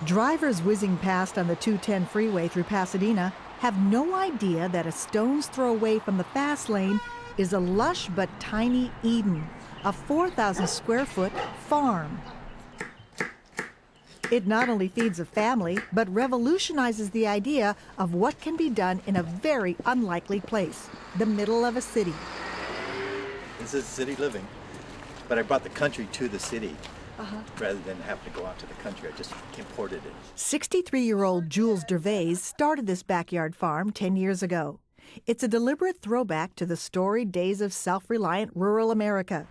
Drivers whizzing past on the 210 freeway through Pasadena have no idea that a stone's throw away from the fast lane is a lush but tiny Eden, a 4,000 square foot farm. It not only feeds a family, but revolutionizes the idea of what can be done in a very unlikely place, the middle of a city. This is city living, but I brought the country to the city. Rather than have to go out to the country, I just imported it. 63-year-old Jules Dervais started this backyard farm 10 years ago. It's a deliberate throwback to the storied days of self-reliant rural America.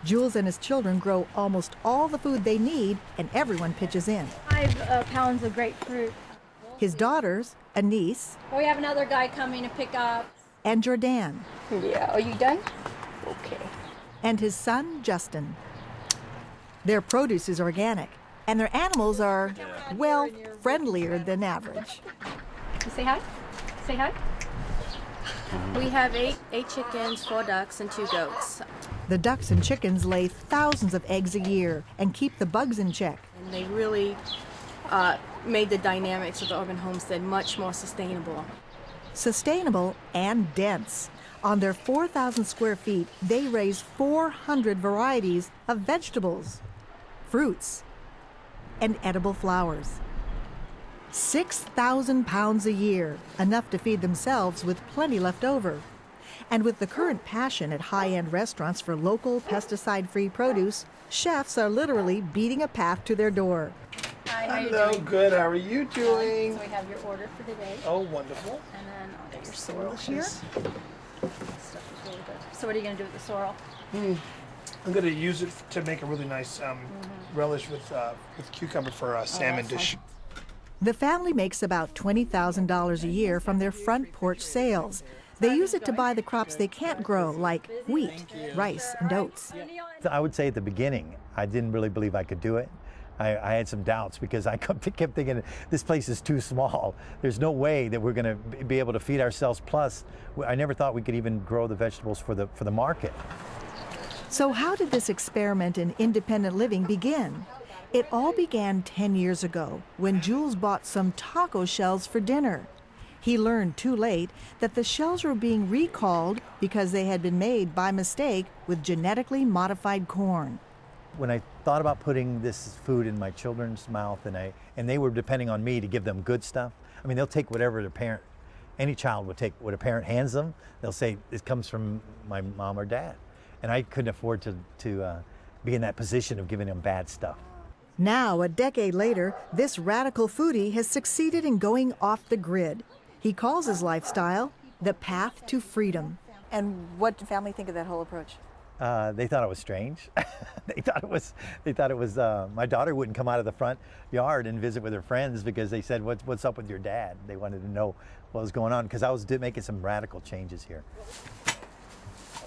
Jules and his children grow almost all the food they need, and everyone pitches in. 5 pounds of grapefruit. His daughters, a niece, We have another guy coming to pick up. and Jordan, Yeah, are you done? Okay. and his son, Justin. Their produce is organic, and their animals are, well, friendlier than average. You say hi? Say hi. We have eight chickens, 4 ducks, and 2 goats. The ducks and chickens lay thousands of eggs a year and keep the bugs in check. And they really made the dynamics of the urban homestead much more sustainable. Sustainable and dense. On their 4,000 square feet, they raise 400 varieties of vegetables, fruits, and edible flowers. 6,000 pounds a year, enough to feed themselves with plenty left over. And with the current passion at high-end restaurants for local, pesticide-free produce, chefs are literally beating a path to their door. Hi, how you Hello, doing? good. How are you doing? So we have your order for today, Oh, wonderful. and then I'll get your sorrel here. Delicious. This stuff is really good. So what are you gonna do with the sorrel? I'm going to use it to make a really nice relish with cucumber for a salmon that dish. The family makes about $20,000 a year from their front porch sales. They use it to buy the crops they can't grow, like wheat, rice, and oats. I would say at the beginning, I didn't really believe I could do it. I had some doubts because I kept thinking, this place is too small. There's no way that we're going to be able to feed ourselves. Plus, I never thought we could even grow the vegetables for the market. So how did this experiment in independent living begin? It all began 10 years ago when Jules bought some taco shells for dinner. He learned too late that the shells were being recalled because they had been made by mistake with genetically modified corn. When I thought about putting this food in my children's mouth and they were depending on me to give them good stuff, I mean, they'll take whatever their parent, any child would take what a parent hands them. They'll say, it comes from my mom or dad. And I couldn't afford to be in that position of giving them bad stuff. Now, a decade later, this radical foodie has succeeded in going off the grid. He calls his lifestyle the path to freedom. And what did family think of that whole approach? They thought it was strange. They thought it was. My daughter wouldn't come out of the front yard and visit with her friends because they said, "What's up with your dad?" They wanted to know what was going on because I was making some radical changes here.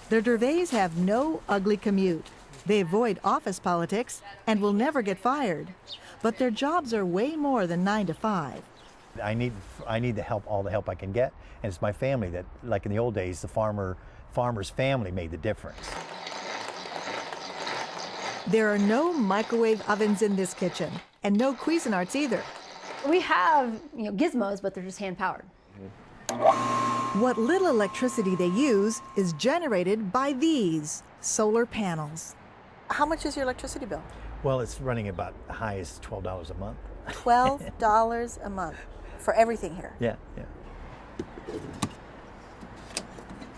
The Dervais have no ugly commute. They avoid office politics and will never get fired. But their jobs are way more than 9 to 5. I need the help, all the help I can get, and it's my family that, like in the old days, the farmer's family made the difference. There are no microwave ovens in this kitchen, and no Cuisinarts either. We have, gizmos, but they're just hand powered. What little electricity they use is generated by these solar panels. How much is your electricity bill? Well, it's running about high as $12 a month. $12 a month for everything here. Yeah.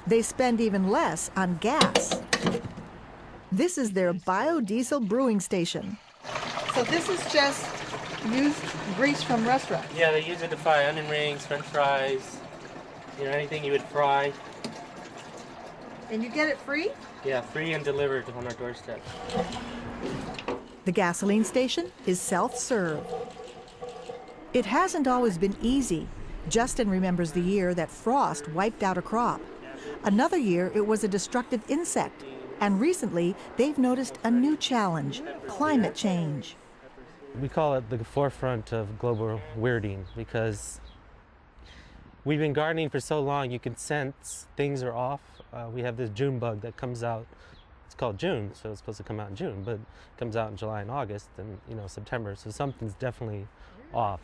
They spend even less on gas. This is their biodiesel brewing station. So this is just used grease from restaurants. Yeah, they use it to fry onion rings, french fries, anything you would fry. And you get it free? Yeah, free and delivered on our doorstep. The gasoline station is self-serve. It hasn't always been easy. Justin remembers the year that frost wiped out a crop. Another year, it was a destructive insect. And recently, they've noticed a new challenge, climate change. We call it the forefront of global weirding because we've been gardening for so long, you can sense things are off. We have this June bug that comes out it's called June, so it's supposed to come out in June, but it comes out in July and August and, you know, September. So something's definitely off.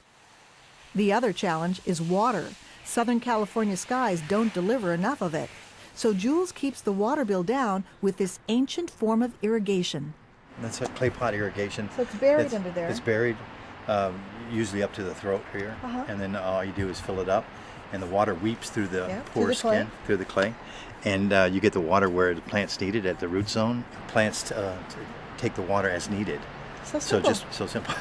The other challenge is water. Southern California skies don't deliver enough of it. So Jules keeps the water bill down with this ancient form of irrigation. That's a clay pot irrigation. So it's buried under there. It's buried, usually up to the throat here, and then all you do is fill it up, and the water weeps through the poor skin, through the clay, and you get the water where the plants need it at the root zone. Plants to take the water as needed. So simple. Just so simple.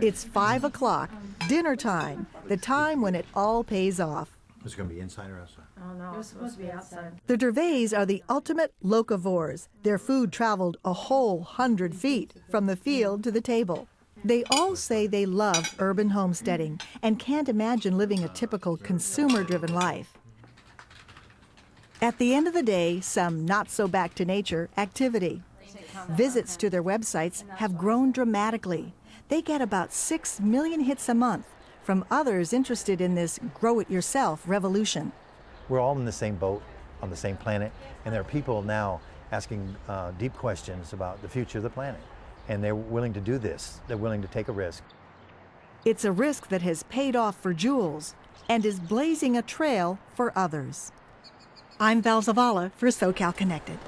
It's 5 o'clock, dinner time, the time when it all pays off. Is it going to be inside or outside? Oh no, it was supposed to be outside. The Dervays are the ultimate locavores. Their food traveled a whole 100 feet from the field to the table. They all say they love urban homesteading and can't imagine living a typical consumer-driven life. At the end of the day, some not-so-back-to-nature activity. Visits to their websites have grown dramatically. They get about 6 million hits a month from others interested in this grow-it-yourself revolution. We're all in the same boat, on the same planet, and there are people now asking deep questions about the future of the planet. And they're willing to do this. They're willing to take a risk. It's a risk that has paid off for Jules and is blazing a trail for others. I'm Val Zavala for SoCal Connected.